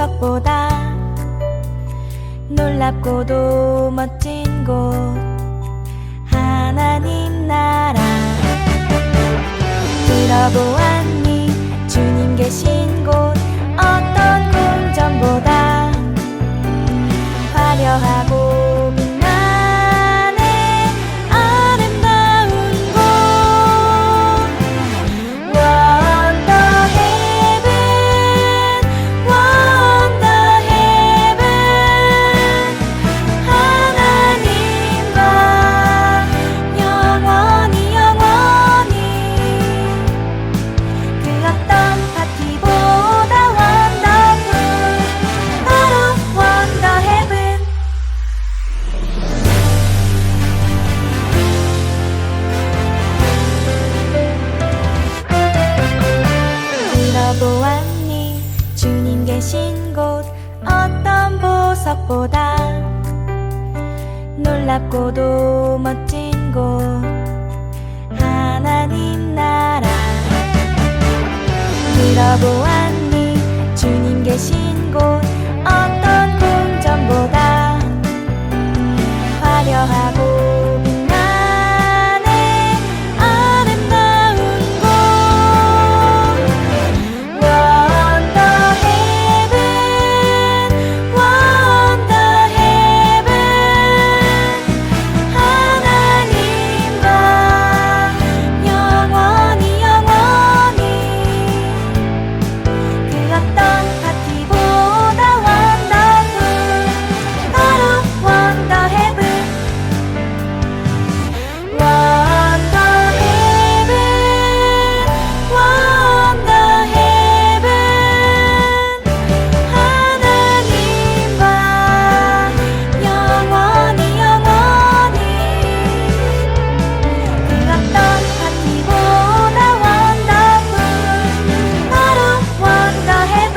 보석보다 놀랍고도 멋진 곳 하나님 나라 들어보았니 주님 계신 곳 어떤 궁전보다 화려하고 빛나네 아름다운 곳 원더 헤븐 원더 헤븐 하나님과 영원히 영원히 그 어떤 파티보다 원더풀 바로 원더 헤븐 들어보았니 주님 계신 곳 어떤 보석보다 놀랍고도 멋진 곳 하나님 나라 들어보았니 주님 계신 곳 어떤 궁전보다 화려하고 빛나네 아름다운 곳 원더 헤븐 원더 헤븐 하나님과 영원히 영원히 그 어떤 파티보다 원더풀 바로 원더 헤븐 원더 헤븐 원더 헤븐 하나님과 영원히 영원히 그 어떤 파티보다 원더풀 바로 원더 헤븐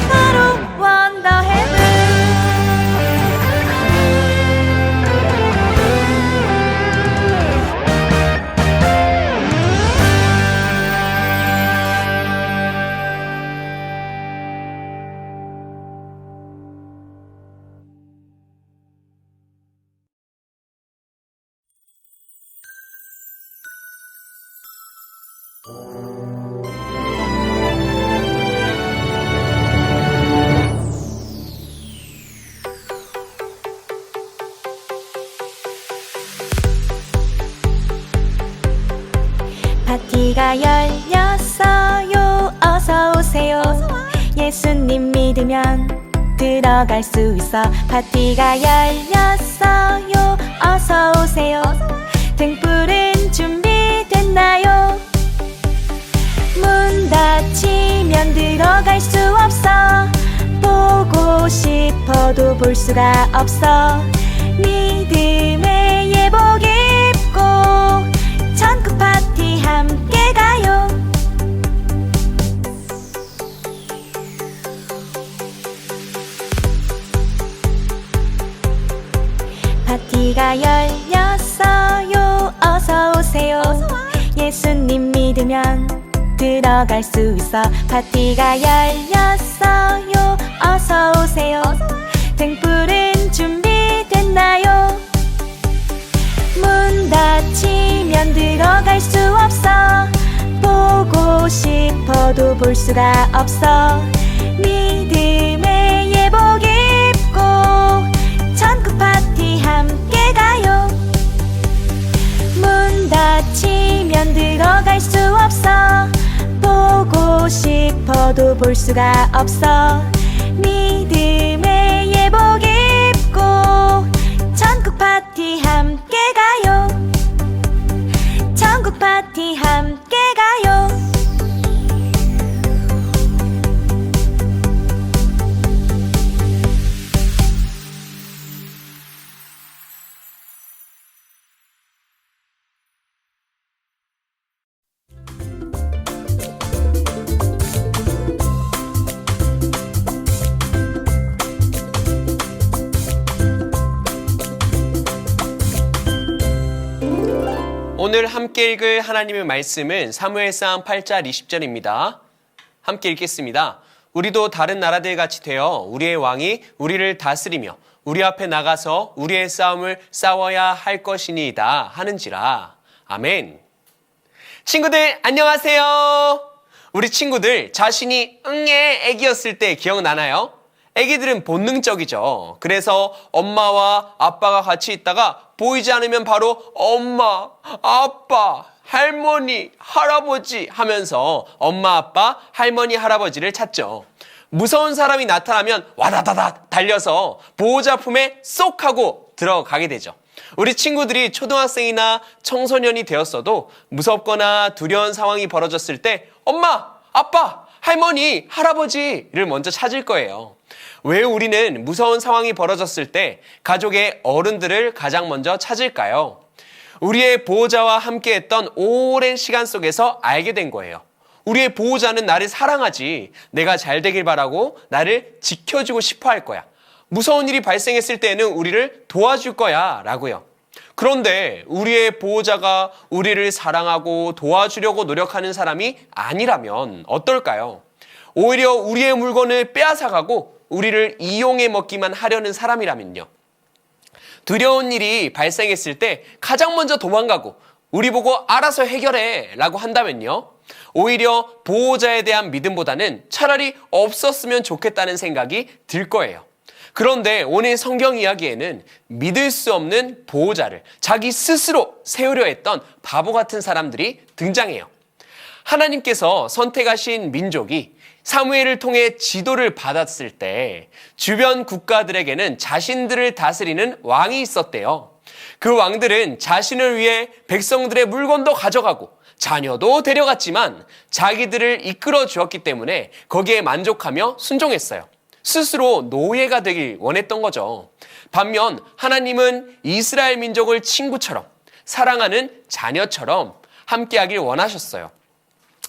바로 원더 헤븐 파티가 열렸어요 어서 오세요 예수님 믿으면 들어갈 수 있어 파티가 열렸어요 어서 오세요 등불은 준비됐나요 문 닫히면 들어갈 수 없어 보고 싶어도 볼 수가 없어 믿음의 예복 입고 전국 파티 함께 가요 파티가 열렸어요 어서 오세요 예수님 믿으면 들어갈 수 있어 파티가 열렸어요 어서 오세요 등불은 준비됐나요 문 닫히면 들어갈 수 없어 보고 싶어도 볼 수가 없어 믿음의 예복 입고 전국 파티 함께 가요 문 닫히면 들어갈 수 없어 보고 싶어도 볼 수가 없어 믿음의 예복 입고 전국 파티 함께 가요 전국 파티 함께 가요 오늘 함께 읽을 하나님의 말씀은 사무엘상 8장 20절입니다. 함께 읽겠습니다. 우리도 다른 나라들 같이 되어 우리의 왕이 우리를 다스리며 우리 앞에 나가서 우리의 싸움을 싸워야 할 것이니이다 하는지라. 아멘. 친구들 안녕하세요. 우리 친구들 자신이 애기였을 때 기억나나요? 애기들은 본능적이죠. 그래서 엄마와 아빠가 같이 있다가 보이지 않으면 바로 엄마, 아빠, 할머니, 할아버지 하면서 엄마, 아빠, 할머니, 할아버지를 찾죠. 무서운 사람이 나타나면 와다다다 달려서 보호자 품에 쏙 하고 들어가게 되죠. 우리 친구들이 초등학생이나 청소년이 되었어도 무섭거나 두려운 상황이 벌어졌을 때 엄마, 아빠, 할머니, 할아버지를 먼저 찾을 거예요. 왜 우리는 무서운 상황이 벌어졌을 때 가족의 어른들을 가장 먼저 찾을까요? 우리의 보호자와 함께했던 오랜 시간 속에서 알게 된 거예요. 우리의 보호자는 나를 사랑하지, 내가 잘 되길 바라고 나를 지켜주고 싶어 할 거야. 무서운 일이 발생했을 때는 우리를 도와줄 거야 라고요. 그런데 우리의 보호자가 우리를 사랑하고 도와주려고 노력하는 사람이 아니라면 어떨까요? 오히려 우리의 물건을 빼앗아가고 우리를 이용해 먹기만 하려는 사람이라면요. 두려운 일이 발생했을 때 가장 먼저 도망가고 우리 보고 알아서 해결해 라고 한다면요. 오히려 보호자에 대한 믿음보다는 차라리 없었으면 좋겠다는 생각이 들 거예요. 그런데 오늘 성경 이야기에는 믿을 수 없는 보호자를 자기 스스로 세우려 했던 바보 같은 사람들이 등장해요. 하나님께서 선택하신 민족이 사무엘을 통해 지도를 받았을 때 주변 국가들에게는 자신들을 다스리는 왕이 있었대요. 그 왕들은 자신을 위해 백성들의 물건도 가져가고 자녀도 데려갔지만 자기들을 이끌어 주었기 때문에 거기에 만족하며 순종했어요. 스스로 노예가 되길 원했던 거죠. 반면 하나님은 이스라엘 민족을 친구처럼 사랑하는 자녀처럼 함께하길 원하셨어요.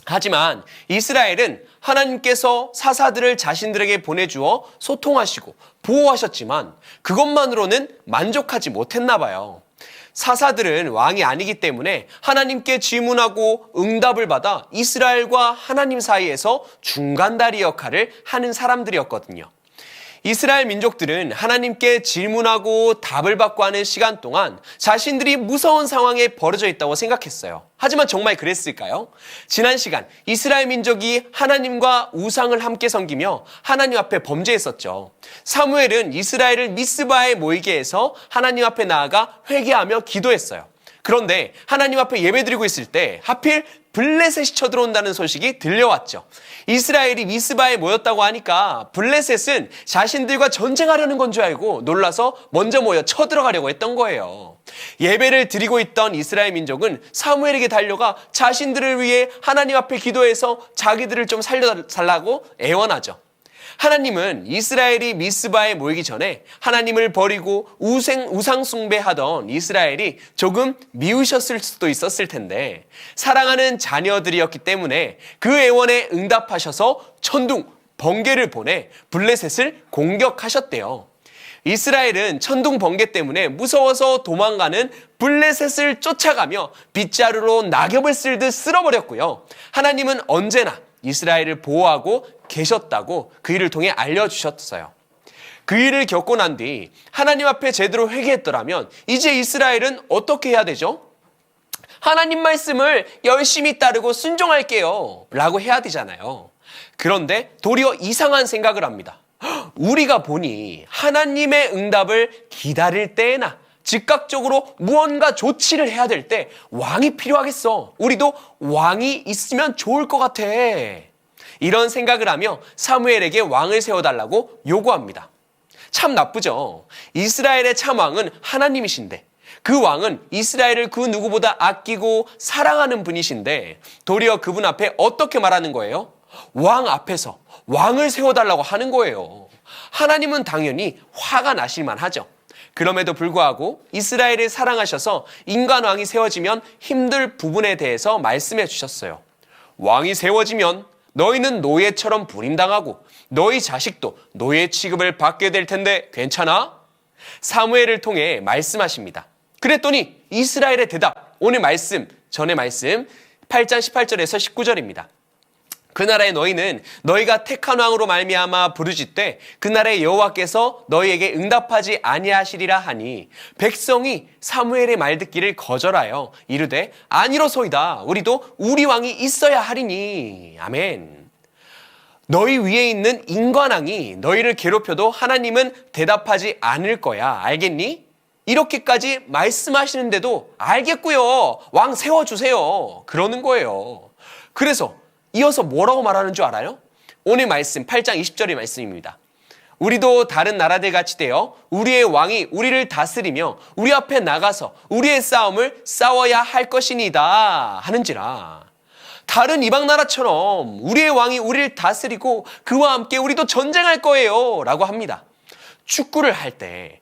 하지만 이스라엘은 하나님께서 사사들을 자신들에게 보내주어 소통하시고 보호하셨지만 그것만으로는 만족하지 못했나 봐요. 사사들은 왕이 아니기 때문에 하나님께 질문하고 응답을 받아 이스라엘과 하나님 사이에서 중간다리 역할을 하는 사람들이었거든요. 이스라엘 민족들은 하나님께 질문하고 답을 받고 하는 시간 동안 자신들이 무서운 상황에 벌어져 있다고 생각했어요. 하지만 정말 그랬을까요? 지난 시간 이스라엘 민족이 하나님과 우상을 함께 섬기며 하나님 앞에 범죄했었죠. 사무엘은 이스라엘을 미스바에 모이게 해서 하나님 앞에 나아가 회개하며 기도했어요. 그런데 하나님 앞에 예배드리고 있을 때 하필 블레셋이 쳐들어온다는 소식이 들려왔죠. 이스라엘이 미스바에 모였다고 하니까 블레셋은 자신들과 전쟁하려는 건 줄 알고 놀라서 먼저 모여 쳐들어가려고 했던 거예요. 예배를 드리고 있던 이스라엘 민족은 사무엘에게 달려가 자신들을 위해 하나님 앞에 기도해서 자기들을 좀 살려달라고 애원하죠. 하나님은 이스라엘이 미스바에 모이기 전에 하나님을 버리고 우상 숭배하던 이스라엘이 조금 미우셨을 수도 있었을 텐데 사랑하는 자녀들이었기 때문에 그 애원에 응답하셔서 천둥, 번개를 보내 블레셋을 공격하셨대요. 이스라엘은 천둥, 번개 때문에 무서워서 도망가는 블레셋을 쫓아가며 빗자루로 낙엽을 쓸듯 쓸어버렸고요. 하나님은 언제나 이스라엘을 보호하고 계셨다고 그 일을 통해 알려주셨어요. 그 일을 겪고 난 뒤 하나님 앞에 제대로 회개했더라면 이제 이스라엘은 어떻게 해야 되죠? 하나님 말씀을 열심히 따르고 순종할게요 라고 해야 되잖아요. 그런데 도리어 이상한 생각을 합니다. 우리가 보니 하나님의 응답을 기다릴 때에나 즉각적으로 무언가 조치를 해야 될 때 왕이 필요하겠어. 우리도 왕이 있으면 좋을 것 같아. 이런 생각을 하며 사무엘에게 왕을 세워달라고 요구합니다. 참 나쁘죠. 이스라엘의 참왕은 하나님이신데 그 왕은 이스라엘을 그 누구보다 아끼고 사랑하는 분이신데 도리어 그분 앞에 어떻게 말하는 거예요? 왕 앞에서 왕을 세워달라고 하는 거예요. 하나님은 당연히 화가 나실만 하죠. 그럼에도 불구하고 이스라엘을 사랑하셔서 인간 왕이 세워지면 힘들 부분에 대해서 말씀해 주셨어요. 왕이 세워지면 너희는 노예처럼 부림당하고 너희 자식도 노예 취급을 받게 될 텐데 괜찮아? 사무엘을 통해 말씀하십니다. 그랬더니 이스라엘의 대답, 오늘 말씀, 전의 말씀 8장 18절에서 19절입니다. 그날에 너희는 너희가 택한 왕으로 말미암아 부르짖되 그날에 여호와께서 너희에게 응답하지 아니하시리라 하니 백성이 사무엘의 말 듣기를 거절하여 이르되 아니로소이다 우리도 우리 왕이 있어야 하리니. 아멘. 너희 위에 있는 인관왕이 너희를 괴롭혀도 하나님은 대답하지 않을 거야. 알겠니? 이렇게까지 말씀하시는데도 알겠고요. 왕 세워주세요. 그러는 거예요. 그래서 이어서 뭐라고 말하는 줄 알아요? 오늘 말씀 8장 20절의 말씀입니다. 우리도 다른 나라들 같이 되어 우리의 왕이 우리를 다스리며 우리 앞에 나가서 우리의 싸움을 싸워야 할 것이니이다 하는지라. 다른 이방 나라처럼 우리의 왕이 우리를 다스리고 그와 함께 우리도 전쟁할 거예요 라고 합니다. 축구를 할 때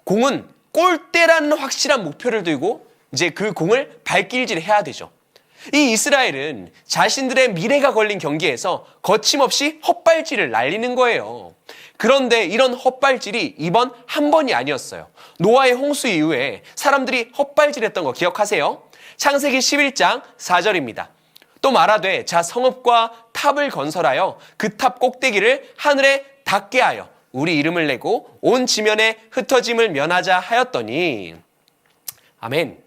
공은 골대라는 확실한 목표를 들고 이제 그 공을 발길질 해야 되죠. 이 이스라엘은 자신들의 미래가 걸린 경기에서 거침없이 헛발질을 날리는 거예요. 그런데 이런 헛발질이 이번 한 번이 아니었어요. 노아의 홍수 이후에 사람들이 헛발질했던 거 기억하세요? 창세기 11장 4절입니다. 또 말하되 자 성읍과 탑을 건설하여 그 탑 꼭대기를 하늘에 닿게 하여 우리 이름을 내고 온 지면에 흩어짐을 면하자 하였더니. 아멘.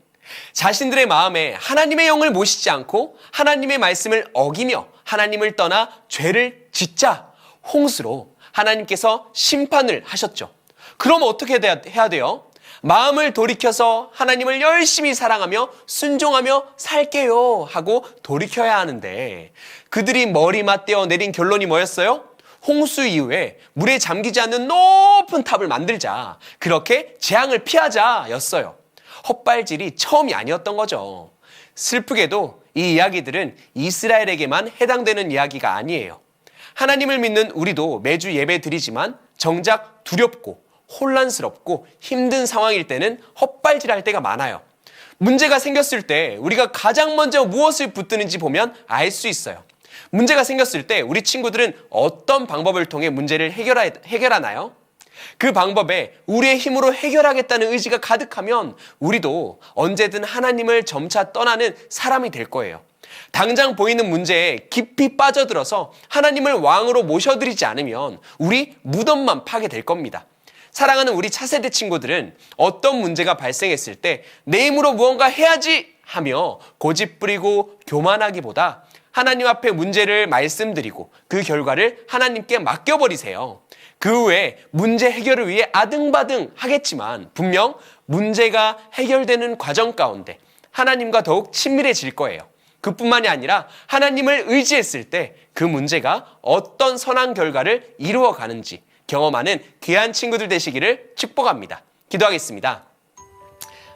자신들의 마음에 하나님의 영을 모시지 않고 하나님의 말씀을 어기며 하나님을 떠나 죄를 짓자 홍수로 하나님께서 심판을 하셨죠. 그럼 어떻게 해야 돼요? 마음을 돌이켜서 하나님을 열심히 사랑하며 순종하며 살게요 하고 돌이켜야 하는데 그들이 머리 맞대어 내린 결론이 뭐였어요? 홍수 이후에 물에 잠기지 않는 높은 탑을 만들자, 그렇게 재앙을 피하자 였어요. 헛발질이 처음이 아니었던 거죠. 슬프게도 이 이야기들은 이스라엘에게만 해당되는 이야기가 아니에요. 하나님을 믿는 우리도 매주 예배 드리지만 정작 두렵고 혼란스럽고 힘든 상황일 때는 헛발질할 때가 많아요. 문제가 생겼을 때 우리가 가장 먼저 무엇을 붙드는지 보면 알 수 있어요. 문제가 생겼을 때 우리 친구들은 어떤 방법을 통해 문제를 해결하나요? 그 방법에 우리의 힘으로 해결하겠다는 의지가 가득하면 우리도 언제든 하나님을 점차 떠나는 사람이 될 거예요. 당장 보이는 문제에 깊이 빠져들어서 하나님을 왕으로 모셔드리지 않으면 우리 무덤만 파게 될 겁니다. 사랑하는 우리 차세대 친구들은 어떤 문제가 발생했을 때 내 힘으로 무언가 해야지 하며 고집부리고 교만하기보다 하나님 앞에 문제를 말씀드리고 그 결과를 하나님께 맡겨버리세요. 그 후에 문제 해결을 위해 아등바등 하겠지만 분명 문제가 해결되는 과정 가운데 하나님과 더욱 친밀해질 거예요. 그뿐만이 아니라 하나님을 의지했을 때 그 문제가 어떤 선한 결과를 이루어가는지 경험하는 귀한 친구들 되시기를 축복합니다. 기도하겠습니다.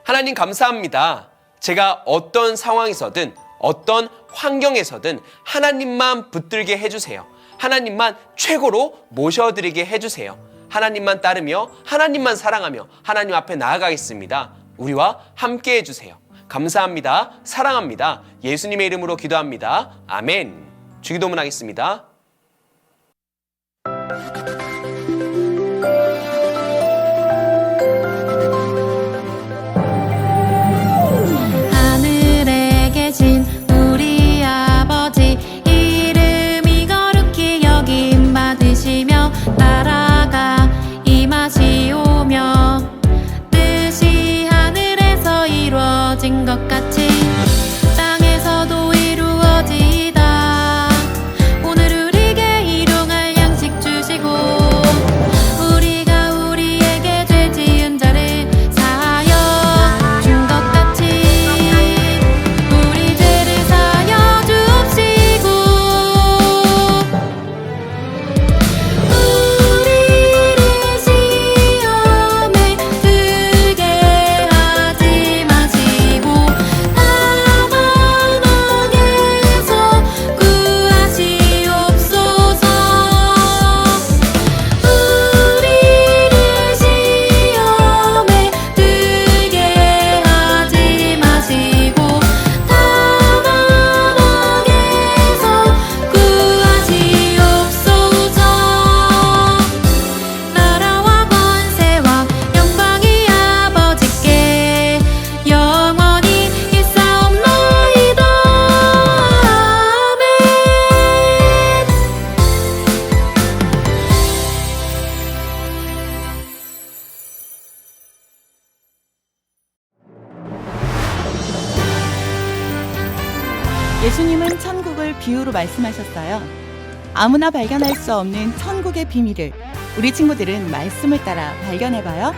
하나님 감사합니다. 제가 어떤 상황에서든 어떤 환경에서든 하나님만 붙들게 해주세요. 하나님만 최고로 모셔드리게 해주세요. 하나님만 따르며 하나님만 사랑하며 하나님 앞에 나아가겠습니다. 우리와 함께 해주세요. 감사합니다. 사랑합니다. 예수님의 이름으로 기도합니다. 아멘. 주기도문 하겠습니다. 하늘에 계신 우리 아버지 이름이 거룩히 여김 받으시며 나라가 임하시오며 뜻이 하늘에서 이루어진 것 같이 땅에서도 이루어지이다. 오늘 예수님은 천국을 비유로 말씀하셨어요. 아무나 발견할 수 없는 천국의 비밀을 우리 친구들은 말씀을 따라 발견해봐요.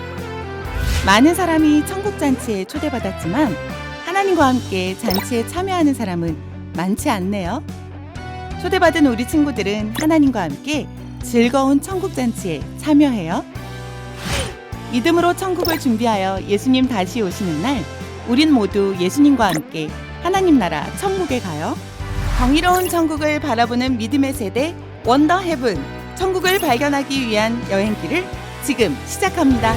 많은 사람이 천국 잔치에 초대받았지만 하나님과 함께 잔치에 참여하는 사람은 많지 않네요. 초대받은 우리 친구들은 하나님과 함께 즐거운 천국 잔치에 참여해요. 믿음으로 천국을 준비하여 예수님 다시 오시는 날, 우린 모두 예수님과 함께 하나님 나라 천국에 가요. 정의로운 천국을 바라보는 믿음의 세대 원더 헤븐, 천국을 발견하기 위한 여행길을 지금 시작합니다.